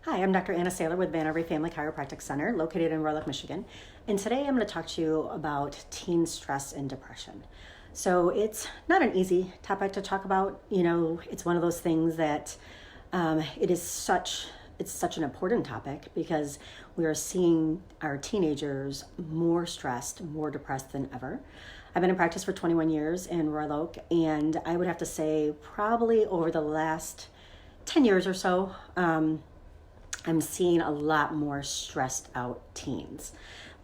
Hi, I'm Dr. Anna Saylor with Every Chiropractic Center, located in Royal Oak, Michigan. And today I'm going to talk to you about teen stress and depression. So it's not an easy topic to talk about. It's one of those things that it's such an important topic because we are seeing our teenagers more stressed, more depressed than ever. I've been in practice for 21 years in Royal Oak, and I would have to say probably over the last 10 years or so, I'm seeing a lot more stressed out teens.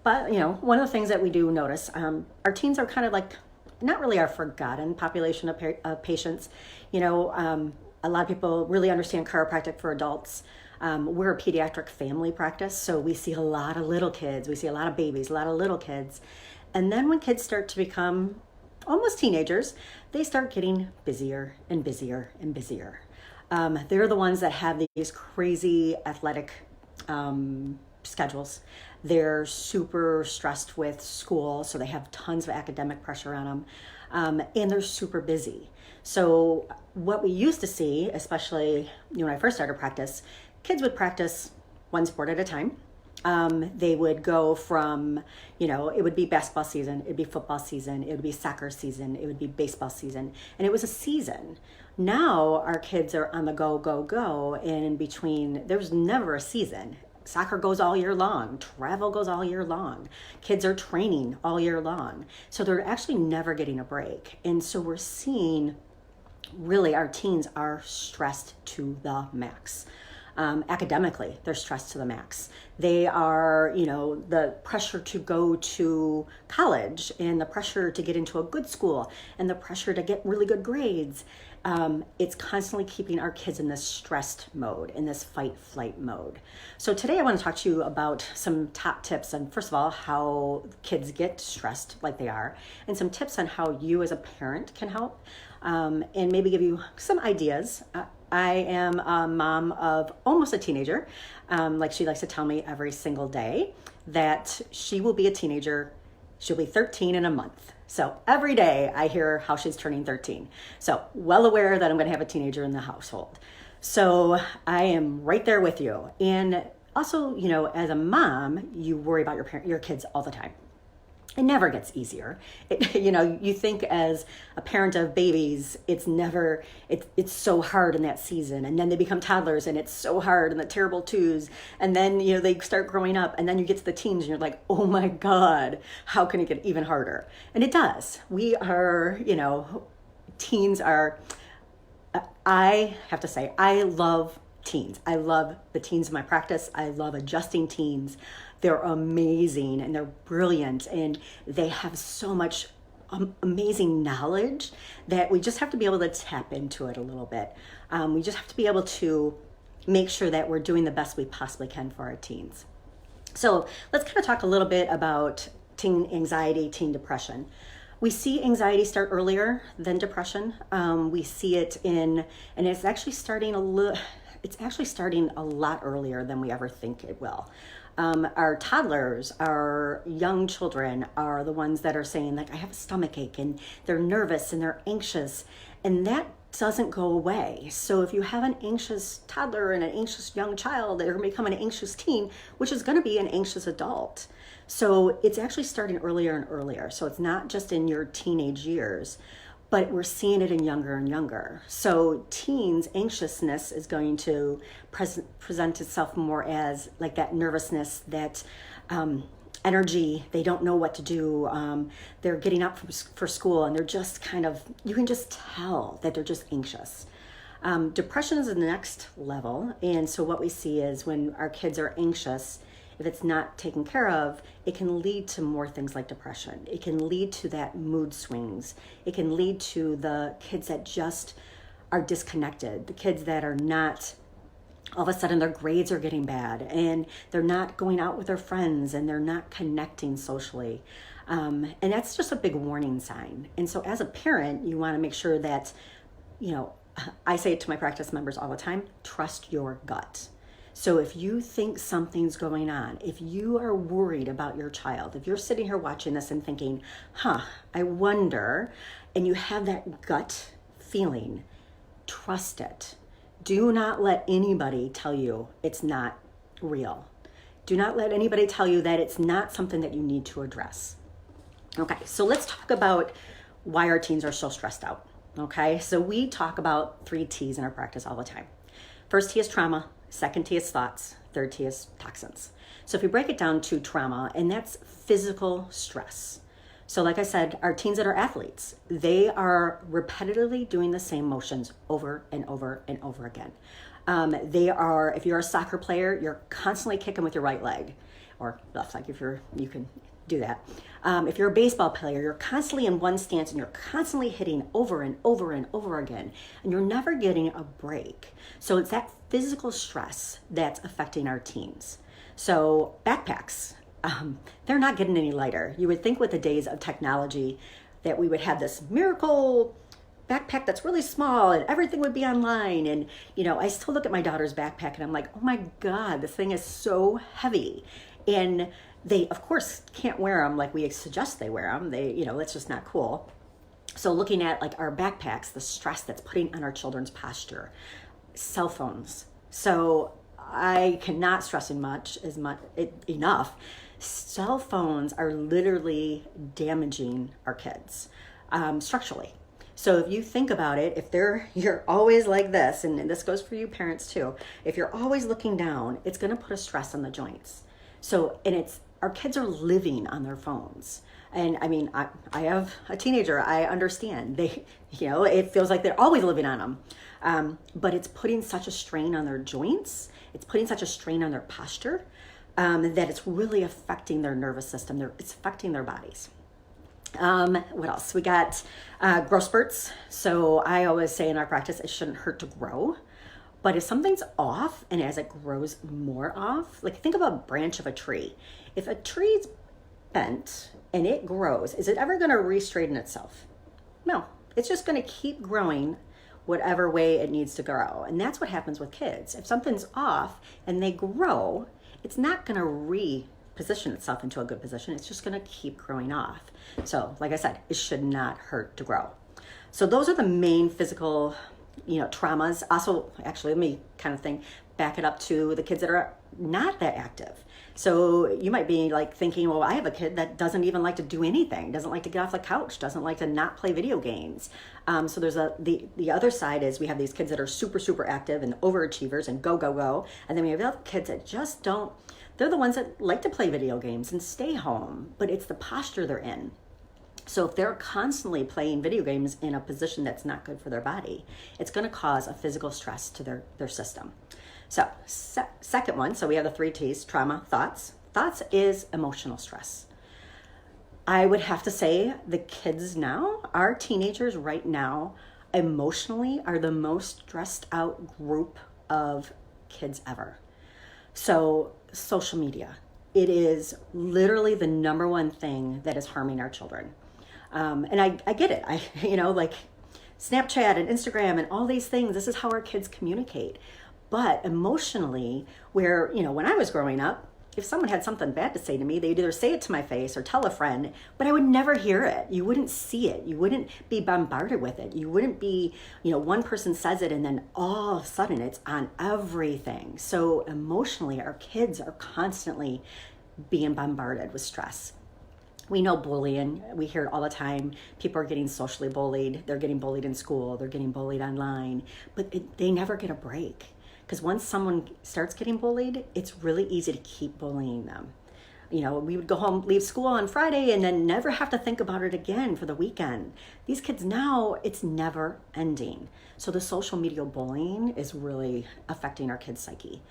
But, one of the things that we do notice, our teens are kind of like not really our forgotten population of patients. A lot of people really understand chiropractic for adults. We're a pediatric family practice, so we see a lot of little kids. We see a lot of babies, a lot of little kids. And then when kids start to become almost teenagers, they start getting busier and busier and busier. They're the ones that have these crazy athletic schedules. They're super stressed with school, so they have tons of academic pressure on them, and they're super busy. So what we used to see, especially when I first started practice, kids would practice one sport at a time. They would go from, it would be basketball season, it'd be football season, it would be soccer season, it would be baseball season, and it was a season. Now our kids are on the go, go, go, and in between, there's never a season. Soccer goes all year long, travel goes all year long, kids are training all year long. So they're actually never getting a break. And so we're seeing really our teens are stressed to the max. Academically, they're stressed to the max. They are, the pressure to go to college and the pressure to get into a good school and the pressure to get really good grades. It's constantly keeping our kids in this stressed mode, in this fight-flight mode. So today I want to talk to you about some top tips on, first of all, how kids get stressed like they are, and some tips on how you as a parent can help, and maybe give you some ideas. I am a mom of almost a teenager. Like she likes to tell me every single day that she will be a teenager. She'll be 13 in a month. So every day I hear how she's turning 13. So well aware that I'm going to have a teenager in the household. So I am right there with you. And also, as a mom, you worry about your kids all the time. It never gets easier. You think as a parent of babies, it's so hard in that season. And then they become toddlers and it's so hard and the terrible twos. And then, they start growing up and then you get to the teens and you're like, oh my God, how can it get even harder? And it does. We are, teens are, I have to say, I love teens. I love the teens in my practice. I love adjusting teens. They're amazing and they're brilliant and they have so much amazing knowledge that we just have to be able to tap into it a little bit. We just have to be able to make sure that we're doing the best we possibly can for our teens. So let's kind of talk a little bit about teen anxiety, teen depression. We see anxiety start earlier than depression. We see it and it's actually starting a lot earlier than we ever think it will. Our toddlers, our young children are the ones that are saying like, I have a stomach ache, and they're nervous and they're anxious, and that doesn't go away. So if you have an anxious toddler and an anxious young child, they're going to become an anxious teen, which is going to be an anxious adult. So it's actually starting earlier and earlier. So it's not just in your teenage years, but we're seeing it in younger and younger. So teens, anxiousness is going to present itself more as like that nervousness, that energy. They don't know what to do. They're getting up for school and they're just you can just tell that they're just anxious. Depression is the next level. And so what we see is when our kids are anxious, if it's not taken care of, it can lead to more things like depression. It can lead to that mood swings. It can lead to the kids that just are disconnected, the kids that are not, all of a sudden their grades are getting bad and they're not going out with their friends and they're not connecting socially. And that's just a big warning sign. And so as a parent, you want to make sure that, I say it to my practice members all the time, trust your gut. So if you think something's going on, if you are worried about your child, if you're sitting here watching this and thinking, I wonder, and you have that gut feeling, trust it. do not let anybody tell you it's not real. Do not let anybody tell you that it's not something that you need to address. Okay, so let's talk about why our teens are so stressed out. Okay, so we talk about 3 T's in our practice all the time. First T is trauma, second T is thoughts, third T is toxins. So if you break it down to trauma, and that's physical stress. So like I said, our teens that are athletes, they are repetitively doing the same motions over and over and over again. If you're a soccer player, you're constantly kicking with your right leg, or left leg you can do that. If you're a baseball player, you're constantly in one stance and you're constantly hitting over and over and over again, and you're never getting a break. So it's that physical stress that's affecting our teens. So backpacks, they're not getting any lighter. You would think with the days of technology that we would have this miracle backpack that's really small and everything would be online. And, I still look at my daughter's backpack and I'm like, oh my God, this thing is so heavy. And they, of course, can't wear them like we suggest they wear them. That's just not cool. So looking at like our backpacks, the stress that's putting on our children's posture, cell phones. So I cannot stress enough. Cell phones are literally damaging our kids structurally. So if you think about it, you're always like this, and this goes for you parents too. If you're always looking down, it's going to put a stress on the joints. So, our kids are living on their phones. And I mean, I have a teenager. I understand. It feels like they're always living on them. But it's putting such a strain on their joints. It's putting such a strain on their posture that it's really affecting their nervous system. It's affecting their bodies. What else? We got growth spurts. So I always say in our practice, it shouldn't hurt to grow. But if something's off, and as it grows more off, like think of a branch of a tree. If a tree's bent and it grows, is it ever going to re-straighten itself? No, it's just going to keep growing whatever way it needs to grow. And that's what happens with kids. If something's off and they grow, it's not going to reposition itself into a good position. It's just going to keep growing off. So like I said, it should not hurt to grow. So those are the main physical traumas. Also, actually, let me back it up to the kids that are not that active. So you might be like thinking, well, I have a kid that doesn't even like to do anything, doesn't like to get off the couch, doesn't like to not play video games. So there's the other side is we have these kids that are super, super active and overachievers and go. And then we have the other kids that just don't, they're the ones that like to play video games and stay home, but it's the posture they're in. So if they're constantly playing video games in a position that's not good for their body, it's going to cause a physical stress to their system. So second one, so we have the 3 T's, trauma, thoughts. Thoughts is emotional stress. I would have to say the kids now, our teenagers right now, emotionally are the most stressed out group of kids ever. So social media, it is literally the number one thing that is harming our children. And I get it. Like Snapchat and Instagram and all these things, this is how our kids communicate. But emotionally, where, when I was growing up, if someone had something bad to say to me, they'd either say it to my face or tell a friend, but I would never hear it. You wouldn't see it. You wouldn't be bombarded with it. You wouldn't be, one person says it and then all of a sudden it's on everything. So emotionally, our kids are constantly being bombarded with stress. We know bullying. We hear it all the time. People are getting socially bullied. They're getting bullied in school. They're getting bullied online. But they never get a break. Because once someone starts getting bullied, it's really easy to keep bullying them. We would go home, leave school on Friday, and then never have to think about it again for the weekend. These kids now, it's never ending. So the social media bullying is really affecting our kids' psyche.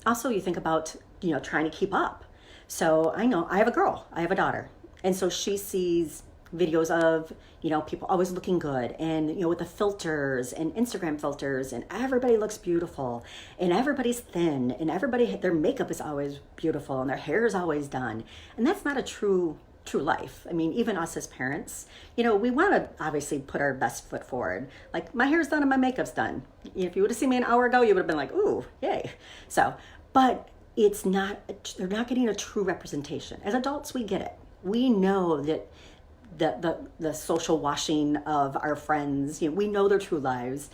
Also, you think about, trying to keep up. So I know I have a daughter. And so she sees videos of, people always looking good and, with the filters and Instagram filters and everybody looks beautiful and everybody's thin and their makeup is always beautiful and their hair is always done. And that's not a true life. I mean, even us as parents, we want to obviously put our best foot forward. Like my hair's done and my makeup's done. If you would have seen me an hour ago, you would have been like, ooh, yay. So, but they're not getting a true representation. As adults, we get it. We know that the social washing of our friends. We know their true lives.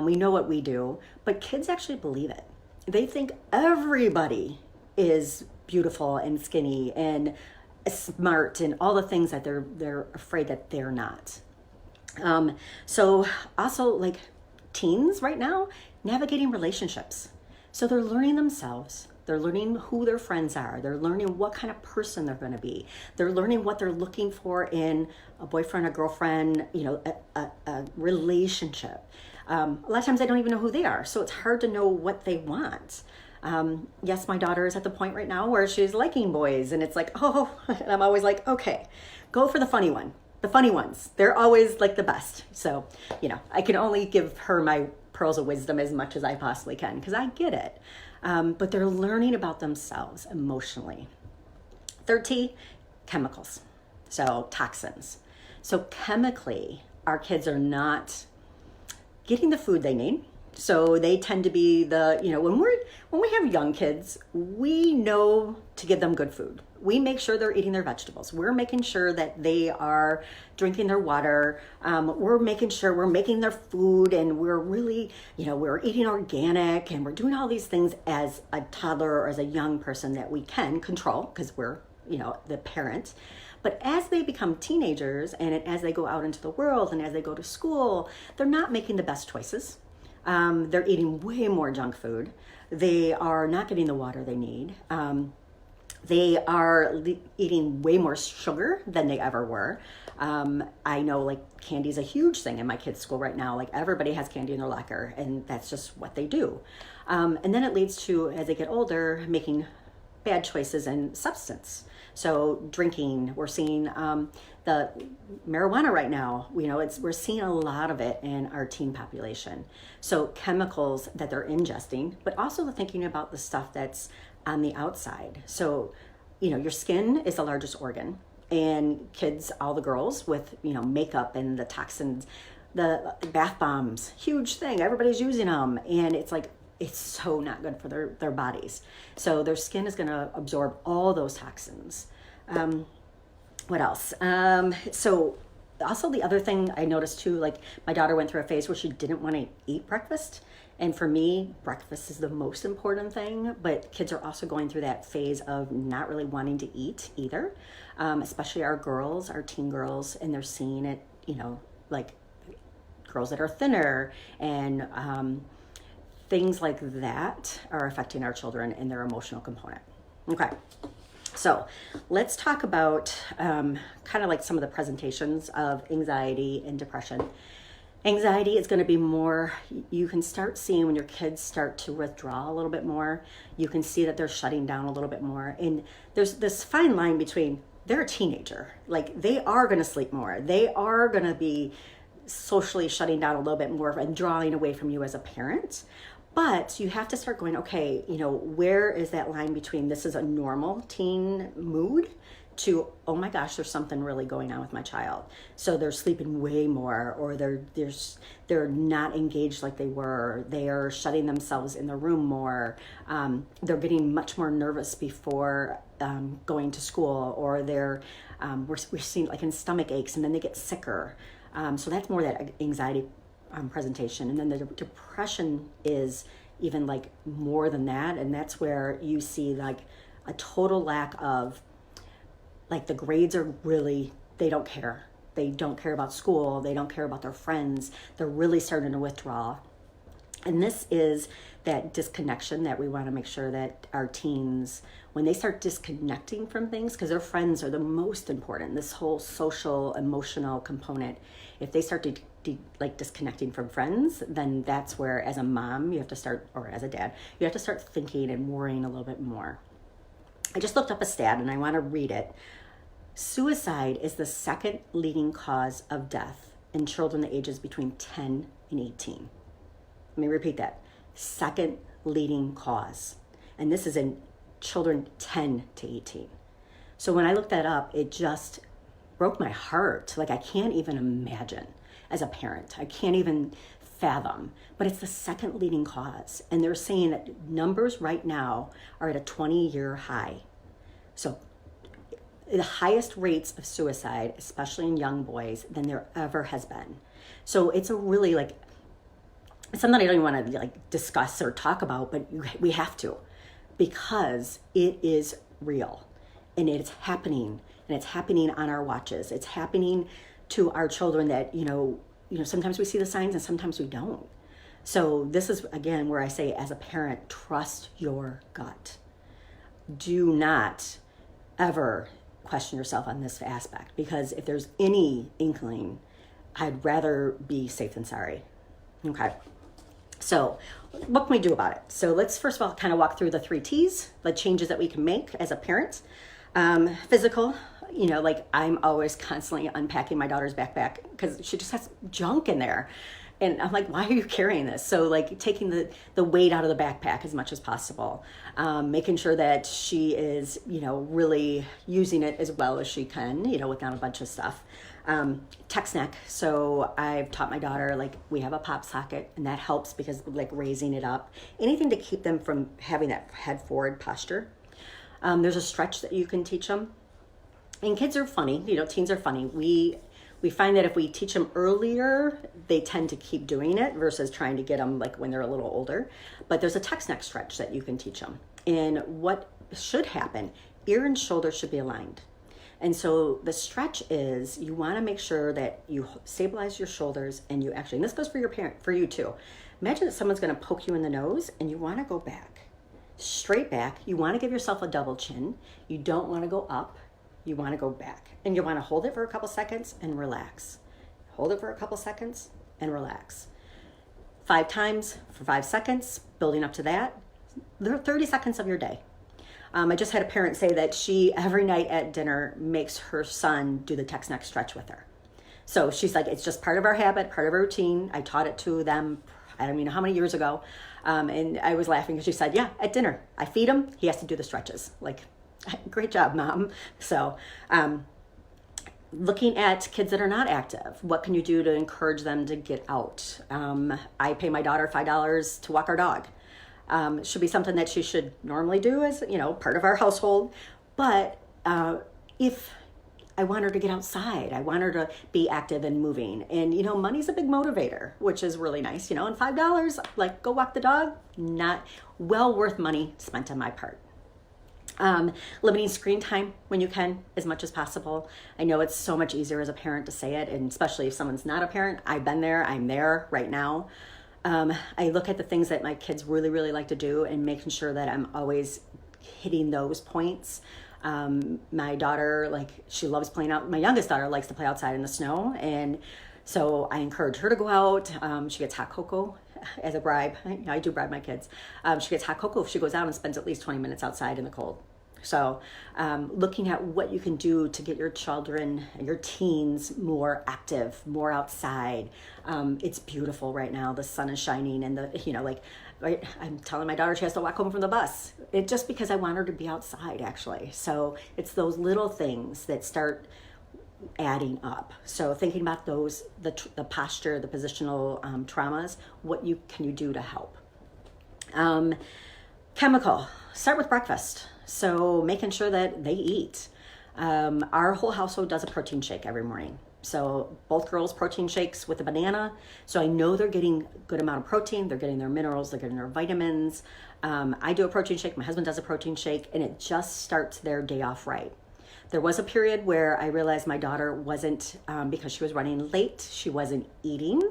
We know what we do, but kids actually believe it. They think everybody is beautiful and skinny and smart and all the things that they're afraid that they're not. So also, like, teens right now, navigating relationships. So they're learning themselves. They're learning who their friends are. They're learning what kind of person they're going to be. They're learning what they're looking for in a boyfriend, a girlfriend, a relationship. A lot of times they don't even know who they are. So it's hard to know what they want. Yes, my daughter is at the point right now where she's liking boys, and it's like, oh, and I'm always like, okay, go for the funny one. The funny ones, they're always like the best. So, I can only give her my pearls of wisdom as much as I possibly can, because I get it. But they're learning about themselves emotionally. 13, chemicals. So toxins. So chemically, our kids are not getting the food they need. So they tend to be when we have young kids, we know to give them good food. We make sure they're eating their vegetables. We're making sure that they are drinking their water. We're making sure we're making their food, and we're really, we're eating organic, and we're doing all these things as a toddler or as a young person that we can control because we're, the parent. But as they become teenagers and as they go out into the world and as they go to school, they're not making the best choices. They're eating way more junk food. They are not getting the water they need. They are eating way more sugar than they ever were. I know, like, candy is a huge thing in my kids' school right now. Like, everybody has candy in their locker, and that's just what they do. And then it leads to, as they get older, making bad choices in substance. So drinking, we're seeing the marijuana right now. We're seeing a lot of it in our teen population. So chemicals that they're ingesting, but also thinking about the stuff that's on the outside. So, your skin is the largest organ, and kids, all the girls with, makeup and the toxins, the bath bombs, huge thing. Everybody's using them. And it's like, it's so not good for their bodies. So their skin is going to absorb all those toxins. What else? So also the other thing I noticed too, like, my daughter went through a phase where she didn't want to eat breakfast. And for me, breakfast is the most important thing, but kids are also going through that phase of not really wanting to eat either, especially our girls, our teen girls, and they're seeing it, like girls that are thinner and things like that are affecting our children in their emotional component. Okay, so let's talk about kind of like some of the presentations of anxiety and depression. Anxiety is going to be more, you can start seeing when your kids start to withdraw a little bit more. You can see that they're shutting down a little bit more. And there's this fine line between, they're a teenager. Like, they are going to sleep more. They are going to be socially shutting down a little bit more and drawing away from you as a parent. But you have to start going, okay, where is that line between this is a normal teen mood to, oh my gosh, there's something really going on with my child. So they're sleeping way more, or they're not engaged like they were. They are shutting themselves in the room more. They're getting much more nervous before going to school, or we're seeing like in stomach aches, and then they get sicker. So that's more that anxiety presentation. And then the depression is even like more than that. And that's where you see like a total lack of, like, the grades are really, they don't care. They don't care about school. They don't care about their friends. They're really starting to withdraw. And this is that disconnection that we want to make sure that our teens, when they start disconnecting from things, because their friends are the most important, this whole social, emotional component, if they start to disconnecting from friends, then that's where, as a mom, you have to start, or as a dad, you have to start thinking and worrying a little bit more. I just looked up a stat and I want to read it. Suicide is the second leading cause of death in children the ages between 10 and 18. Let me repeat that. Second leading cause. And this is in children 10 to 18. So when I looked that up, it just broke my heart. Like, I can't even imagine as a parent. I can't even fathom. But it's the second leading cause. And they're saying that numbers right now are at a 20-year high. So the highest rates of suicide, especially in young boys, than there ever has been. So it's a really like, it's something I don't even want to like discuss or talk about, but we have to, because it is real and it's happening, and it's happening on our watches. It's happening to our children that, sometimes we see the signs and sometimes we don't. So this is, again, where I say, as a parent, trust your gut. Do not ever question yourself on this aspect, because if there's any inkling, I'd rather be safe than sorry. Okay. So what can we do about it? So let's first of all kind of walk through the 3 T's, the changes that we can make as a parent. Physical, like I'm always constantly unpacking my daughter's backpack because she just has junk in there. And I'm like, why are you carrying this? So like taking the weight out of the backpack as much as possible, making sure that she is, really using it as well as she can, without a bunch of stuff. Tech snack. So I've taught my daughter, like, we have a pop socket, and that helps because like raising it up, anything to keep them from having that head forward posture. There's a stretch that you can teach them. And kids are funny, teens are funny. We find that if we teach them earlier, they tend to keep doing it versus trying to get them like when they're a little older. But there's a text neck stretch that you can teach them. And what should happen, ear and shoulder should be aligned. And so the stretch is, you want to make sure that you stabilize your shoulders, and you actually, and this goes for your parent, for you too. Imagine that someone's going to poke you in the nose and you want to go back, straight back. You want to give yourself a double chin. You don't want to go up. You want to go back, and you want to hold it for a couple seconds and relax. Hold it for a couple seconds and relax. 5 times for 5 seconds, building up to that. There are 30 seconds of your day. I just had a parent say that she, every night at dinner, makes her son do the text neck stretch with her. So she's like, it's just part of our habit, part of our routine. I taught it to them, I don't even know how many years ago. And I was laughing because she said, yeah, at dinner, I feed him, he has to do the stretches. Like, great job, Mom. So looking at kids that are not active, what can you do to encourage them to get out? I pay my daughter $5 to walk our dog. It should be something that she should normally do as, part of our household. But if I want her to get outside, I want her to be active and moving. And, money's a big motivator, which is really nice, and $5, like, go walk the dog, not well worth money spent on my part. Limiting screen time when you can, as much as possible. I know it's so much easier as a parent to say it, and especially if someone's not a parent. I've been there, I'm there right now. I look at the things that my kids really, really like to do and making sure that I'm always hitting those points. My daughter, she loves playing out. My youngest daughter likes to play outside in the snow, and so I encourage her to go out. She gets hot cocoa as a bribe. I do bribe my kids. She gets hot cocoa if she goes out and spends at least 20 minutes outside in the cold. So looking at what you can do to get your children, your teens, more active, more outside. It's beautiful right now. The sun is shining, and I'm telling my daughter she has to walk home from the bus. Just because I want her to be outside, actually. So it's those little things that start adding up. So thinking about those, the posture, the positional traumas, what can you do to help? Chemical, start with breakfast. So making sure that they eat. Our whole household does a protein shake every morning. So both girls protein shakes with a banana. So I know they're getting a good amount of protein. They're getting their minerals. They're getting their vitamins. I do a protein shake. My husband does a protein shake, and it just starts their day off right. There was a period where I realized my daughter wasn't, because she was running late, she wasn't eating.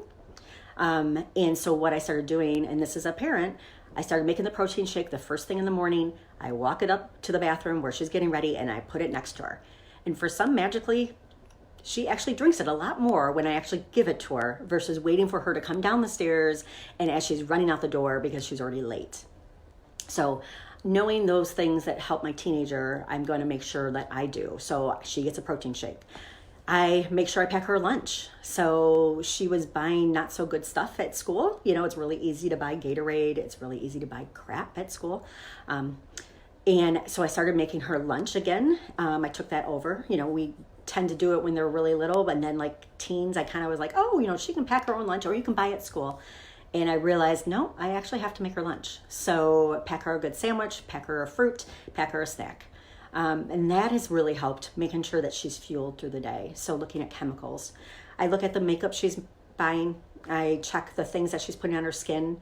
And so what I started doing, and this is a parent, I started making the protein shake the first thing in the morning. I walk it up to the bathroom where she's getting ready, and I put it next to her. And for some magically, she actually drinks it a lot more when I actually give it to her versus waiting for her to come down the stairs and as she's running out the door because she's already late. So knowing those things that help my teenager, I'm going to make sure that I do. So she gets a protein shake. I make sure I pack her lunch. So she was buying not so good stuff at school. It's really easy to buy Gatorade. It's really easy to buy crap at school. And so I started making her lunch again. I took that over. We tend to do it when they're really little, but then teens, I kind of was like, oh, she can pack her own lunch or you can buy it at school. And I realized, no, I actually have to make her lunch. So pack her a good sandwich, pack her a fruit, pack her a snack. And that has really helped making sure that she's fueled through the day. So looking at chemicals. I look at the makeup she's buying. I check the things that she's putting on her skin.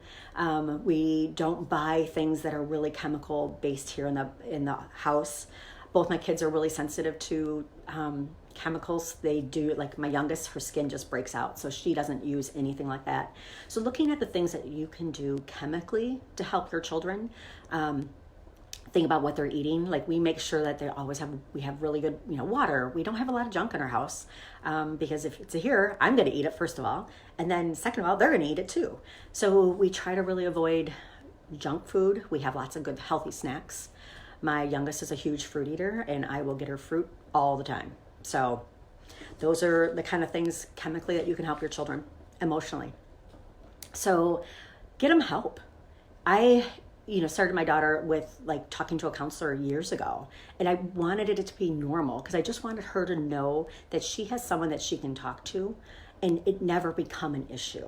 We don't buy things that are really chemical based here in the house. Both my kids are really sensitive to chemicals. They do, like my youngest, her skin just breaks out, so she doesn't use anything like that. So looking at the things that you can do chemically to help your children. Think about what they're eating. Like we make sure that we have really good, water. We don't have a lot of junk in our house because if it's here, I'm going to eat it first of all. And then second of all, they're going to eat it too. So we try to really avoid junk food. We have lots of good healthy snacks. My youngest is a huge fruit eater and I will get her fruit all the time. So those are the kind of things chemically that you can help your children emotionally. So get them help. I started my daughter with like talking to a counselor years ago, and I wanted it to be normal because I just wanted her to know that she has someone that she can talk to and it never become an issue.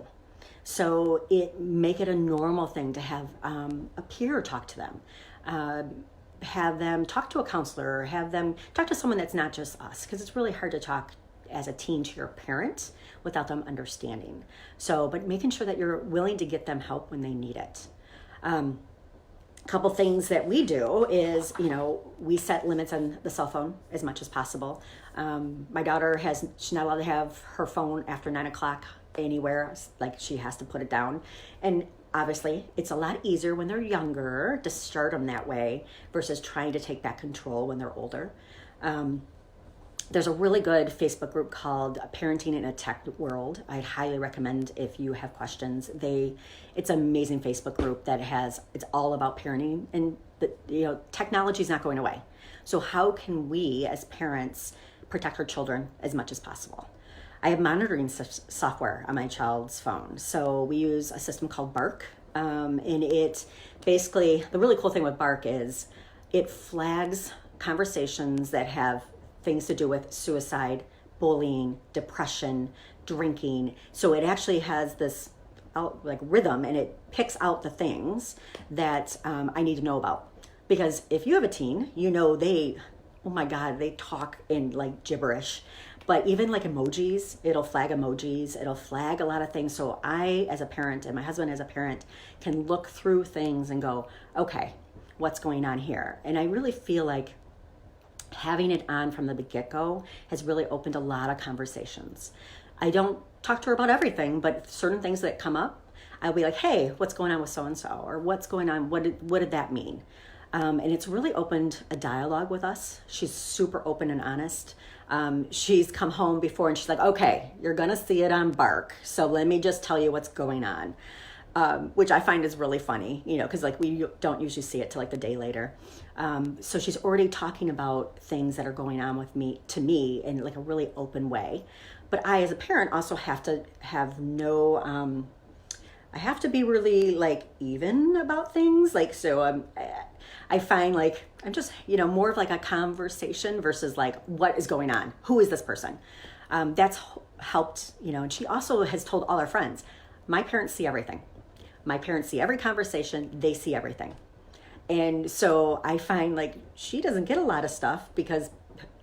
So make it a normal thing to have a peer talk to them, have them talk to a counselor, or have them talk to someone that's not just us, because it's really hard to talk as a teen to your parent without them understanding. So, but making sure that you're willing to get them help when they need it. Couple things that we do is, we set limits on the cell phone as much as possible. My daughter she's not allowed to have her phone after 9 o'clock anywhere. Like she has to put it down. And obviously it's a lot easier when they're younger to start them that way versus trying to take that control when they're older. There's a really good Facebook group called Parenting in a Tech World. I highly recommend if you have questions. It's an amazing Facebook group it's all about parenting, and technology is not going away. So how can we as parents protect our children as much as possible? I have monitoring software on my child's phone. So we use a system called Bark. And it basically, the really cool thing with Bark is it flags conversations that have things to do with suicide, bullying, depression, drinking. So it actually has this rhythm, and it picks out the things that I need to know about. Because if you have a teen, they talk in like gibberish. But even like emojis, it'll flag emojis, it'll flag a lot of things. So I, as a parent, and my husband as a parent, can look through things and go, okay, what's going on here? And I really feel like having it on from the get-go has really opened a lot of conversations. I don't talk to her about everything, but certain things that come up, I'll be like, hey, what's going on with so-and-so? Or what's going on? What did that mean? And it's really opened a dialogue with us. She's super open and honest. She's come home before and she's like, okay, you're going to see it on Bark. So let me just tell you what's going on. Which I find is really funny, because like we don't usually see it till like the day later. So she's already talking about things that are going on with me in like a really open way. But I, as a parent, also have to have I have to be really like even about things. Like, so I find like, I'm just, more of like a conversation versus like, what is going on? Who is this person? That's helped, and she also has told all her friends, my parents see everything. My parents see every conversation, they see everything. And so I find like she doesn't get a lot of stuff because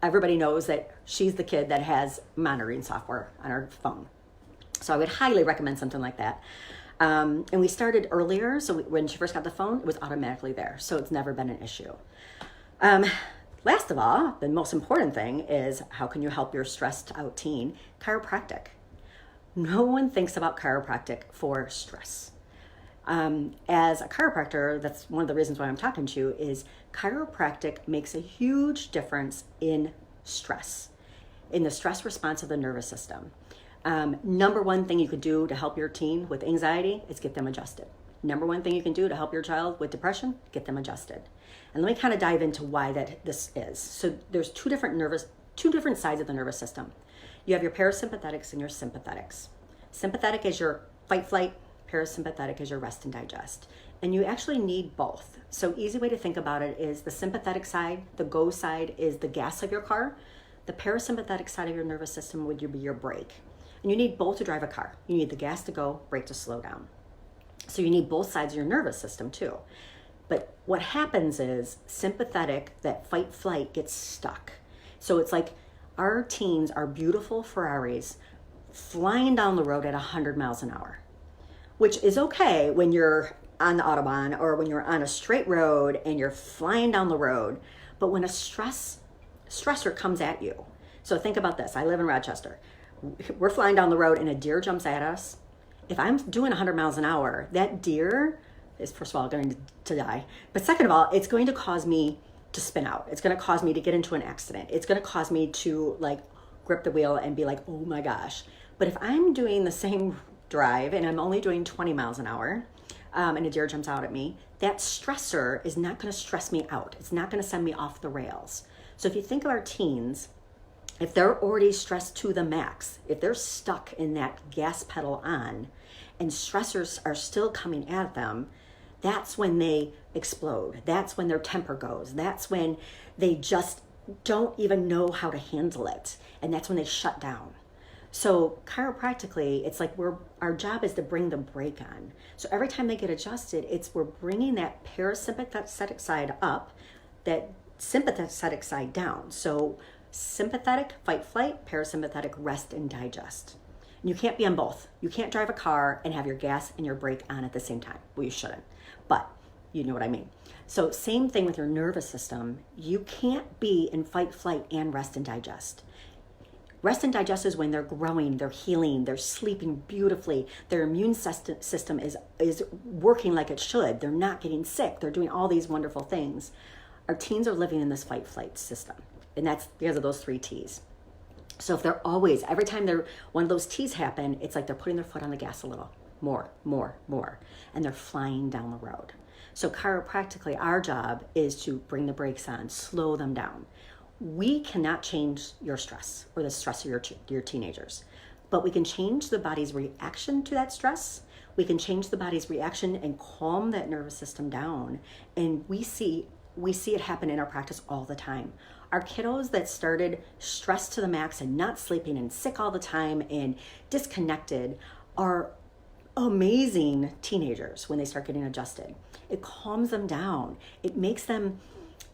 everybody knows that she's the kid that has monitoring software on her phone. So I would highly recommend something like that. And we started earlier, so when she first got the phone, it was automatically there. So it's never been an issue. Last of all, the most important thing is how can you help your stressed out teen? Chiropractic. No one thinks about chiropractic for stress. As a chiropractor, that's one of the reasons why I'm talking to you, is chiropractic makes a huge difference in stress, in the stress response of the nervous system. Number one thing you could do to help your teen with anxiety is get them adjusted. Number one thing you can do to help your child with depression, get them adjusted. And let me kind of dive into why this is. So there's two different sides of the nervous system. You have your parasympathetics and your sympathetics. Sympathetic is your fight, flight. Parasympathetic is your rest and digest. And you actually need both. So easy way to think about it is the sympathetic side, the go side is the gas of your car. The parasympathetic side of your nervous system would be your brake. And you need both to drive a car. You need the gas to go, brake to slow down. So you need both sides of your nervous system too. But what happens is sympathetic, that fight flight gets stuck. So it's like our teens are beautiful Ferraris flying down the road at 100 miles an hour, which is okay when you're on the Autobahn or when you're on a straight road and you're flying down the road. But when a stressor comes at you, so think about this. I live in Rochester. We're flying down the road and a deer jumps at us. If I'm doing 100 miles an hour, that deer is, first of all, going to die. But second of all, it's going to cause me to spin out. It's going to cause me to get into an accident. It's going to cause me to like grip the wheel and be like, oh my gosh. But if I'm doing the same drive and I'm only doing 20 miles an hour and a deer jumps out at me, that stressor is not going to stress me out. It's not going to send me off the rails. So if you think of our teens, if they're already stressed to the max, if they're stuck in that gas pedal on and stressors are still coming at them, that's when they explode. That's when their temper goes. That's when they just don't even know how to handle it. And that's when they shut down. So chiropractically, it's like our job is to bring the brake on. So every time they get adjusted, we're bringing that parasympathetic side up, that sympathetic side down. So sympathetic, fight, flight, parasympathetic, rest and digest. And you can't be on both. You can't drive a car and have your gas and your brake on at the same time. Well, you shouldn't, but you know what I mean. So same thing with your nervous system. You can't be in fight, flight, and rest and digest. Rest and digest is when they're growing, they're healing, they're sleeping beautifully, their immune system is working like it should. They're not getting sick. They're doing all these wonderful things. Our teens are living in this fight, flight system. And that's because of those 3 T's. So if they're always, every time one of those T's happen, it's like they're putting their foot on the gas a little more, and they're flying down the road. So chiropractically, our job is to bring the brakes on, slow them down. We cannot change your stress or the stress of your teenagers, but we can change the body's reaction to that stress. We can change the body's reaction and calm that nervous system down. And we see it happen in our practice all the time. Our kiddos that started stressed to the max and not sleeping and sick all the time and disconnected are amazing teenagers when they start getting adjusted. It calms them down. It makes them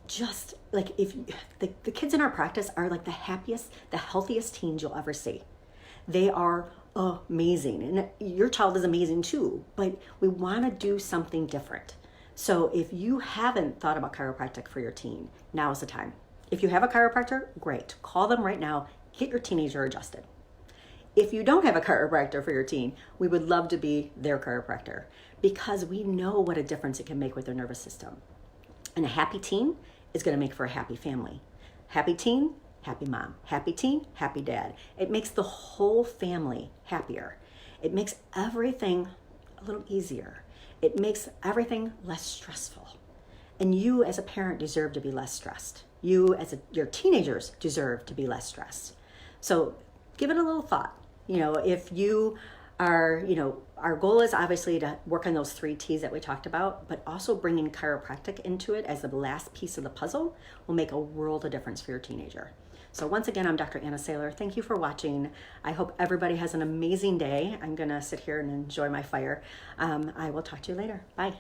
just like, if the kids in our practice are like the happiest, the healthiest teens you'll ever see. They are amazing. And your child is amazing too, but we want to do something different. So if you haven't thought about chiropractic for your teen, now is the time. If you have a chiropractor, great. Call them right now. Get your teenager adjusted. If you don't have a chiropractor for your teen, we would love to be their chiropractor because we know what a difference it can make with their nervous system. And a happy teen is going to make for a happy family. Happy teen, happy mom. Happy teen, happy dad. It makes the whole family happier. It makes everything a little easier. It makes everything less stressful. And you as a parent deserve to be less stressed. Your teenagers deserve to be less stressed. So give it a little thought. If you are, our goal is obviously to work on those 3 T's that we talked about, but also bringing chiropractic into it as the last piece of the puzzle will make a world of difference for your teenager. So once again, I'm Dr. Anna Saylor. Thank you for watching. I hope everybody has an amazing day. I'm going to sit here and enjoy my fire. I will talk to you later. Bye.